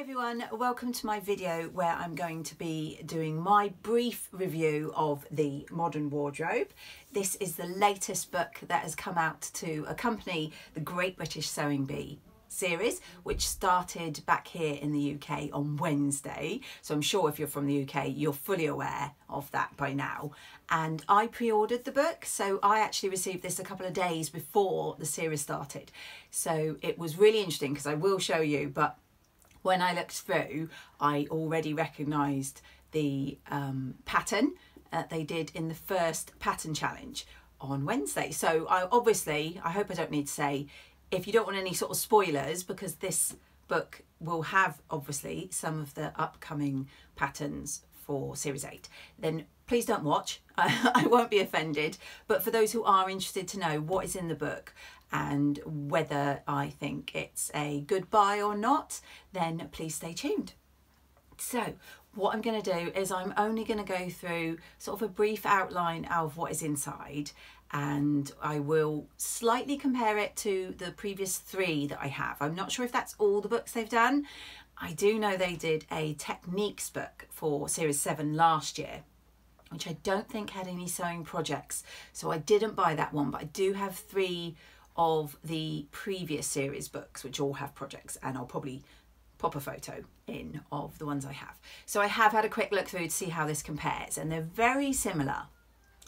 everyone, welcome to my video where I'm going to be doing my brief review of the Modern Wardrobe. This is the latest book that has come out to accompany the Great British Sewing Bee series, which started back here in the UK on Wednesday. So I'm sure if you're from the UK, you're fully aware of that by now. And I pre-ordered the book, so I actually received this a couple of days before the series started. So it was really interesting because I will show you, but when I looked through, I already recognised the pattern that they did in the first pattern challenge on Wednesday. So I hope I don't need to say, if you don't want any sort of spoilers, because this book will have obviously some of the upcoming patterns for Series 8, then please don't watch. I won't be offended. But for those who are interested to know what is in the book and whether I think it's a good buy or not, then please stay tuned. So what I'm going to do is I'm only going to go through sort of a brief outline of what is inside, and I will slightly compare it to the previous 3 that I have. I'm not sure if that's all the books they've done. I do know they did a techniques book for Series 7 last year, which I don't think had any sewing projects, so I didn't buy that one, but I do have 3 of the previous series books which all have projects, and I'll probably pop a photo in of the ones I have. So I have had a quick look through to see how this compares, and they're very similar.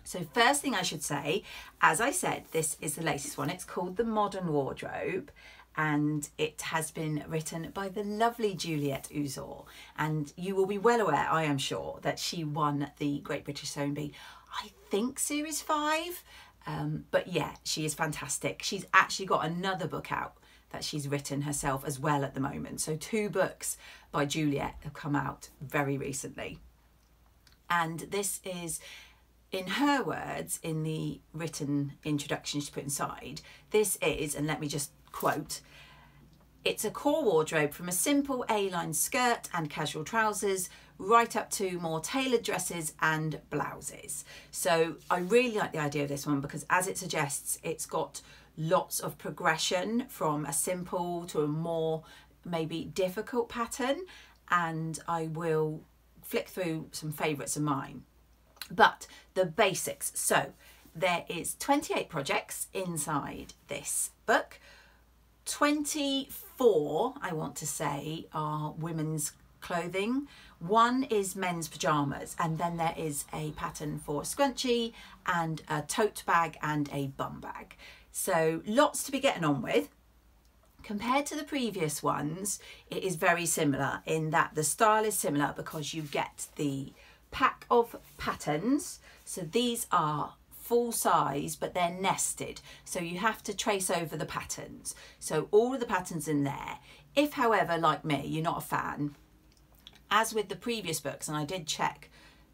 So first thing I should say, as I said, this is the latest one. It's called The Modern Wardrobe, and it has been written by the lovely Juliet Uzor, and you will be well aware, I am sure, that she won the Great British Sewing Bee, I think Series 5, but yeah, she is fantastic. She's actually got another book out that she's written herself as well at the moment. So 2 books by Juliet have come out very recently. And this is, in her words, in the written introduction she put inside, this is, and let me just quote, "It's a core wardrobe from a simple A-line skirt and casual trousers right up to more tailored dresses and blouses." So I really like the idea of this one because, as it suggests, it's got lots of progression from a simple to a more maybe difficult pattern, and I will flick through some favourites of mine. But the basics, so there is 28 projects inside this book. 24, I want to say, are women's clothing. 1 is men's pyjamas, and then there is a pattern for a scrunchie and a tote bag and a bum bag. So lots to be getting on with. Compared to the previous ones, it is very similar in that the style is similar because you get the pack of patterns. So these are full size, but they're nested, so you have to trace over the patterns. So all of the patterns in there. If, however, like me, you're not a fan, as with the previous books, and I did check,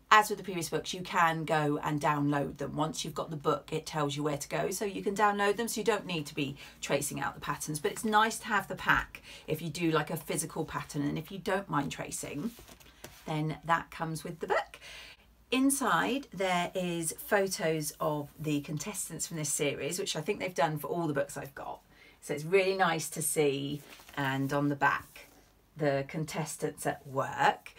as with the previous books, you can go and download them. Once you've got the book, it tells you where to go, so you can download them, so you don't need to be tracing out the patterns. But it's nice to have the pack if you do like a physical pattern, and if you don't mind tracing, then that comes with the book. Inside there is photos of the contestants from this series, which I think they've done for all the books I've got. So it's really nice to see, and on the back, the contestants at work.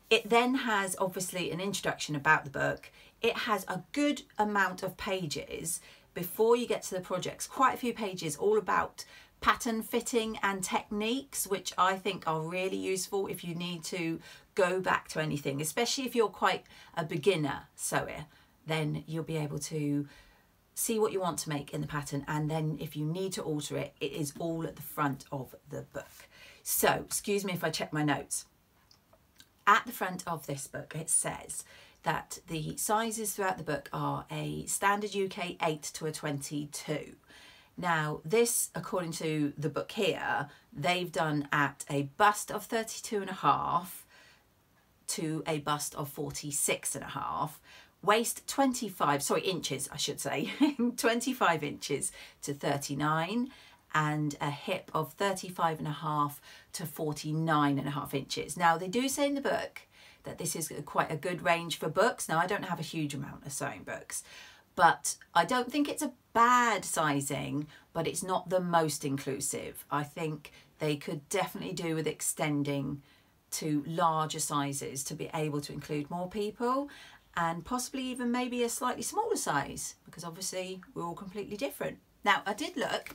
It then has obviously an introduction about the book. It has a good amount of pages before you get to the projects, quite a few pages all about pattern fitting and techniques, which I think are really useful if you need to go back to anything, especially if you're quite a beginner sewer. Then you'll be able to see what you want to make in the pattern, and then if you need to alter it, it is all at the front of the book. So excuse me if I check my notes. At the front of this book it says that the sizes throughout the book are a standard UK 8 to a 22. Now this, according to the book here, they've done at a bust of 32.5 to a bust of 46.5, waist 25, sorry, inches I should say, 25 inches to 39, and a hip of 35.5 to 49.5 inches. Now they do say in the book that this is quite a good range for books. Now I don't have a huge amount of sewing books, but I don't think it's a bad sizing, but it's not the most inclusive. I think they could definitely do with extending to larger sizes to be able to include more people, and possibly even maybe a slightly smaller size, because obviously we're all completely different. Now, I did look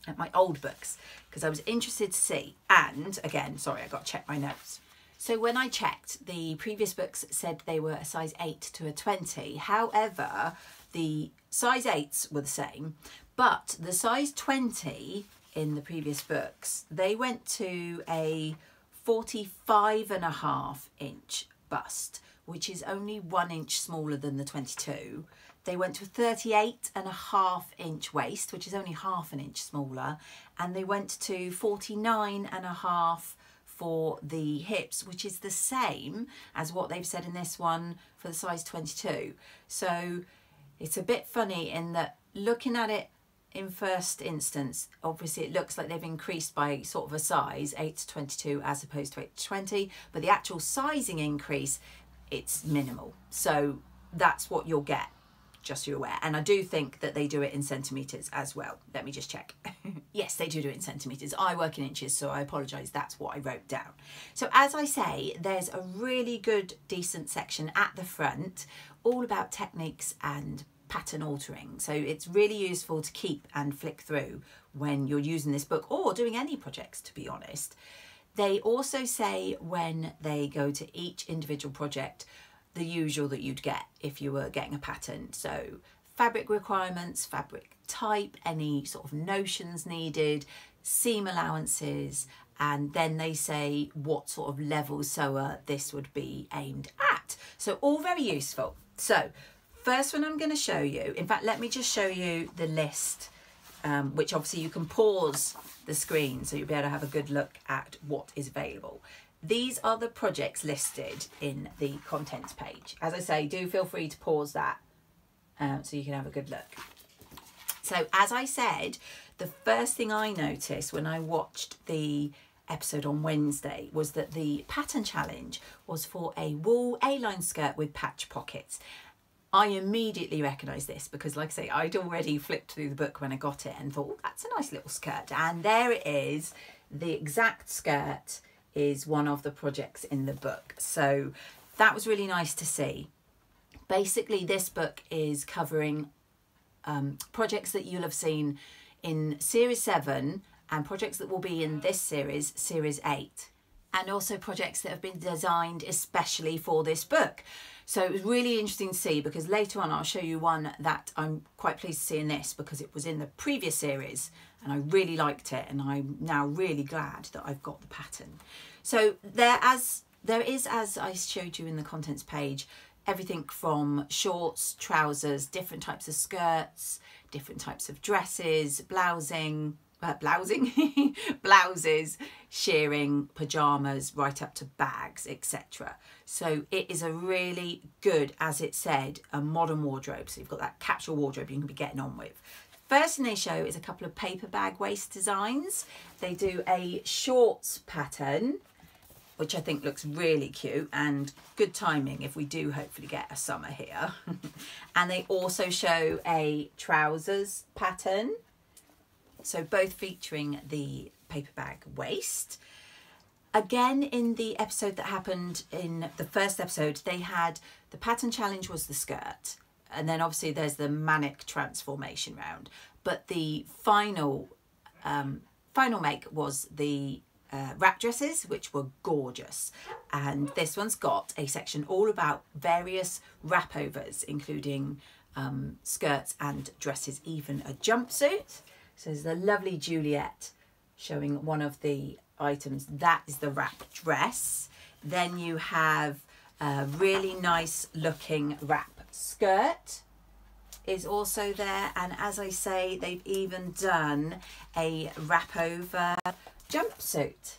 at my old books because I was interested to see, and again, sorry, I got to check my notes. So when I checked, the previous books said they were a size 8 to a 20. However, the size 8s were the same, but the size 20 in the previous books, they went to a 45.5 inch bust, which is only 1 inch smaller than the 22. They went to a 38.5 inch waist, which is only half an inch smaller, and they went to 49.5 for the hips, which is the same as what they've said in this one for the size 22. So it's a bit funny in that, looking at it in first instance, obviously it looks like they've increased by sort of a size, 8 to 22 as opposed to 8 to 20, but the actual sizing increase, it's minimal. So that's what you'll get, just so you're aware. And I do think that they do it in centimetres as well. Let me just check. Yes, they do it in centimetres. I work in inches, so I apologise, that's what I wrote down. So as I say, there's a really good, decent section at the front, all about techniques and pattern altering. So it's really useful to keep and flick through when you're using this book or doing any projects, to be honest. They also say when they go to each individual project, the usual that you'd get if you were getting a pattern. So fabric requirements, fabric type, any sort of notions needed, seam allowances, and then they say what sort of level sewer this would be aimed at. So all very useful. So first one I'm going to show you, in fact, let me just show you the list, which obviously you can pause the screen so you'll be able to have a good look at what is available. These are the projects listed in the contents page. As I say, do feel free to pause that so you can have a good look. So as I said, the first thing I noticed when I watched the episode on Wednesday was that the pattern challenge was for a wool A-line skirt with patch pockets. I immediately recognised this because, like I say, I'd already flipped through the book when I got it and thought, oh, that's a nice little skirt. And there it is. The exact skirt is one of the projects in the book. So that was really nice to see. Basically, this book is covering projects that you'll have seen in Series 7 and projects that will be in this series, Series 8. And also projects that have been designed especially for this book. So it was really interesting to see, because later on I'll show you one that I'm quite pleased to see in this because it was in the previous series and I really liked it, and I'm now really glad that I've got the pattern. So there is, as I showed you in the contents page, everything from shorts, trousers, different types of skirts, different types of dresses, blouses, shearing, pyjamas, right up to bags, etc. So it is a really good, as it said, a modern wardrobe. So you've got that capsule wardrobe you can be getting on with. First thing they show is a couple of paper bag waist designs. They do a shorts pattern, which I think looks really cute and good timing if we do hopefully get a summer here. And they also show a trousers pattern. So both featuring the paper bag waist. Again, in the episode that happened in the first episode, they had the pattern challenge was the skirt. And then obviously there's the manic transformation round. But the final make was the wrap dresses, which were gorgeous. And this one's got a section all about various wrap overs, including skirts and dresses, even a jumpsuit. So there's the lovely Juliet showing one of the items. That is the wrap dress. Then you have a really nice looking wrap skirt is also there. And as I say, they've even done a wrap over jumpsuit.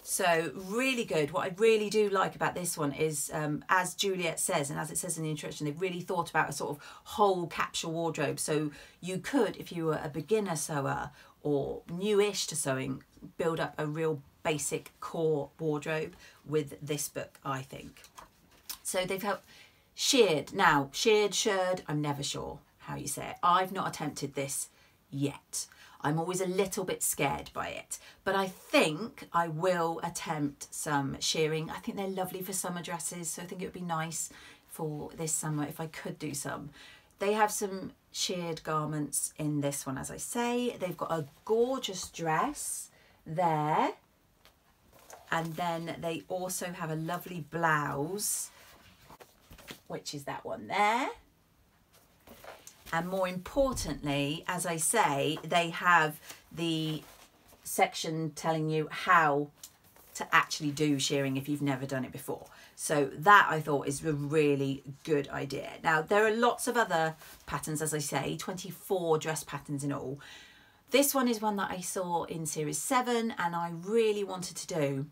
So really good. What I really do like about this one is, as Juliet says, and as it says in the introduction, they've really thought about a sort of whole capsule wardrobe. So you could, if you were a beginner sewer or newish to sewing, build up a real basic core wardrobe with this book, I think. So they've helped sheared. Now, shirred, I'm never sure how you say it. I've not attempted this yet. I'm always a little bit scared by it, but I think I will attempt some shearing. I think they're lovely for summer dresses, so I think it would be nice for this summer if I could do some. They have some sheared garments in this one, as I say. They've got a gorgeous dress there, and then they also have a lovely blouse, which is that one there. And more importantly, as I say, they have the section telling you how to actually do shearing if you've never done it before. So that I thought is a really good idea. Now, there are lots of other patterns, as I say, 24 dress patterns in all. This one is one that I saw in series 7 and I really wanted to do.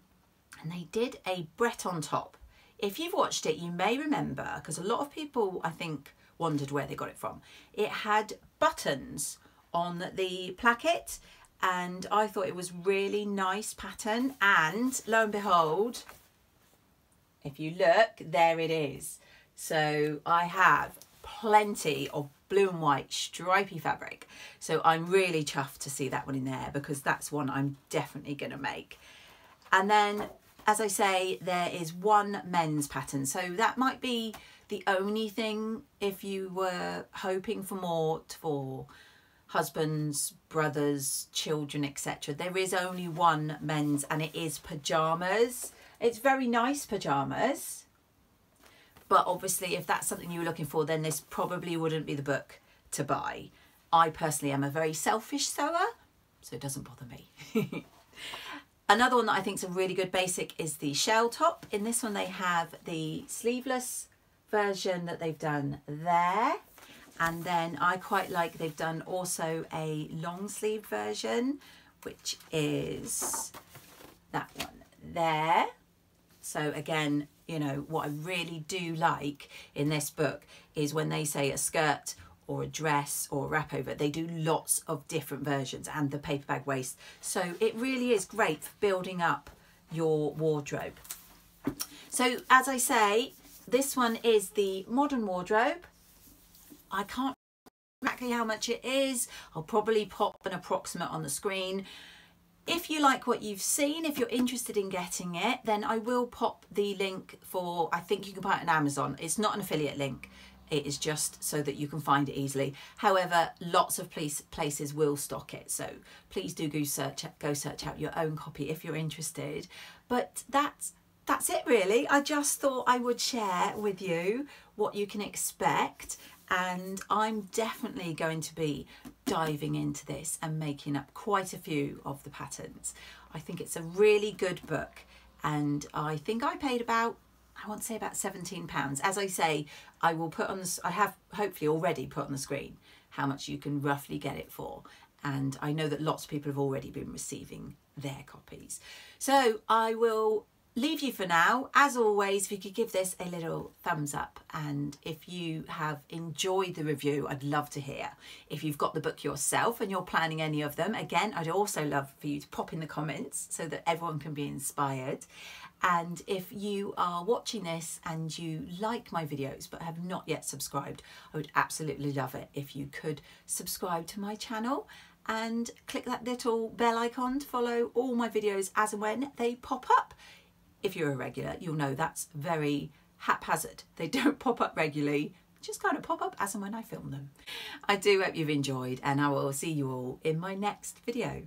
And they did a Breton top. If you've watched it, you may remember, because a lot of people, I think, wondered where they got it from. It had buttons on the placket and I thought it was really nice pattern, and lo and behold, if you look, there it is. So I have plenty of blue and white stripy fabric, so I'm really chuffed to see that one in there, because that's one I'm definitely going to make. And then, as I say, there is one men's pattern, so that might be the only thing if you were hoping for more for husbands, brothers, children, etc. There is only one men's, and it is pyjamas. It's very nice pyjamas, but obviously if that's something you were looking for, then this probably wouldn't be the book to buy. I personally am a very selfish sewer, so it doesn't bother me. Another one that I think is a really good basic is the shell top. In this one they have the sleeveless version that they've done there, and then I quite like they've done also a long sleeve version, which is that one there. So again, you know, what I really do like in this book is when they say a skirt or a dress or a wrap over, they do lots of different versions, and the paper bag waist. So it really is great for building up your wardrobe. So as I say, this one is the modern wardrobe. I can't remember exactly how much it is. I'll probably pop an approximate on the screen. If you like what you've seen, if you're interested in getting it, then I will pop the link for, I think you can buy it on Amazon. It's not an affiliate link. It is just so that you can find it easily. However, lots of places will stock it. So please do go search out your own copy if you're interested. But that's it really. I just thought I would share with you what you can expect, and I'm definitely going to be diving into this and making up quite a few of the patterns. I think it's a really good book, and I think I paid about, I want to say about £17. As I say, I will put on this, I have hopefully already put on the screen how much you can roughly get it for, and I know that lots of people have already been receiving their copies. So I will leave you for now. As always, if you could give this a little thumbs up, and if you have enjoyed the review, I'd love to hear. If you've got the book yourself and you're planning any of them, again, I'd also love for you to pop in the comments so that everyone can be inspired. And if you are watching this and you like my videos but have not yet subscribed, I would absolutely love it if you could subscribe to my channel and click that little bell icon to follow all my videos as and when they pop up. If you're a regular, you'll know that's very haphazard. They don't pop up regularly, just kind of pop up as and when I film them. I do hope you've enjoyed, and I will see you all in my next video.